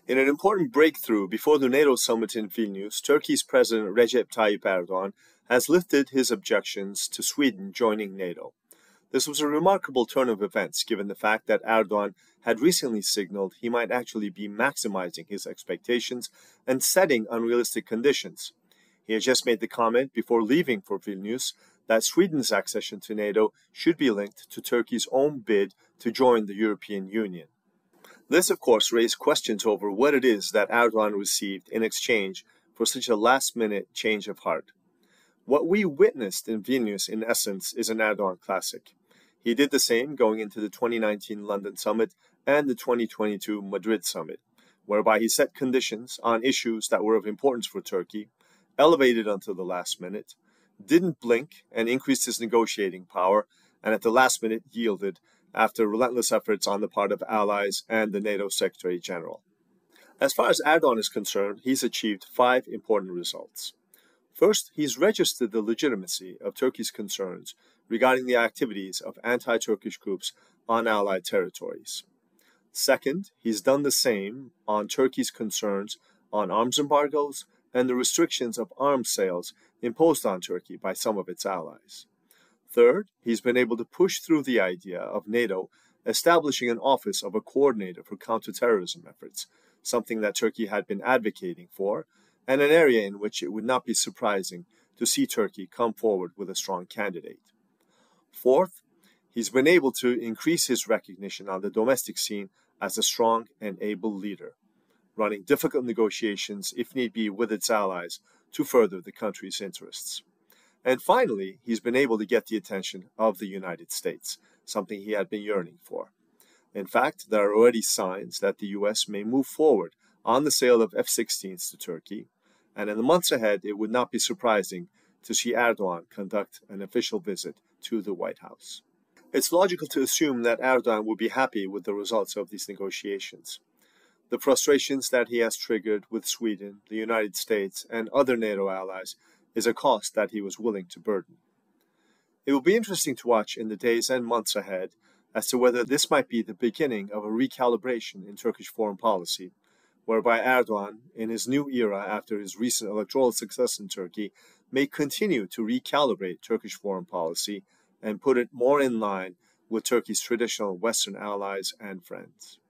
In an important breakthrough before the NATO summit in Vilnius, Turkey's President Recep Tayyip Erdoğan has lifted his objections to Sweden joining NATO. This was a remarkable turn of events given the fact that Erdoğan had recently signaled he might actually be maximizing his expectations and setting unrealistic conditions. He had just made the comment before leaving for Vilnius that Sweden's accession to NATO should be linked to Turkey's own bid to join the European Union. This, of course, raised questions over what it is that Erdoğan received in exchange for such a last-minute change of heart. What we witnessed in Vilnius, in essence, is an Erdoğan classic. He did the same going into the 2019 London Summit and the 2022 Madrid Summit, whereby he set conditions on issues that were of importance for Turkey, elevated until the last minute, didn't blink and increased his negotiating power, and at the last minute yielded after relentless efforts on the part of allies and the NATO Secretary General. As far as Erdoğan is concerned, he's achieved 5 important results. First, he's registered the legitimacy of Turkey's concerns regarding the activities of anti-Turkish groups on allied territories. Second, he's done the same on Turkey's concerns on arms embargoes and the restrictions of arms sales imposed on Turkey by some of its allies. Third, he's been able to push through the idea of NATO establishing an office of a coordinator for counterterrorism efforts, something that Turkey had been advocating for, and an area in which it would not be surprising to see Turkey come forward with a strong candidate. Fourth, he's been able to increase his recognition on the domestic scene as a strong and able leader, running difficult negotiations, if need be, with its allies to further the country's interests. And finally, he's been able to get the attention of the United States, something he had been yearning for. In fact, there are already signs that the U.S. may move forward on the sale of F-16s to Turkey, and in the months ahead, it would not be surprising to see Erdoğan conduct an official visit to the White House. It's logical to assume that Erdoğan would be happy with the results of these negotiations. The frustrations that he has triggered with Sweden, the United States, and other NATO allies is a cost that he was willing to burden. It will be interesting to watch in the days and months ahead as to whether this might be the beginning of a recalibration in Turkish foreign policy, whereby Erdoğan, in his new era after his recent electoral success in Turkey, may continue to recalibrate Turkish foreign policy and put it more in line with Turkey's traditional Western allies and friends.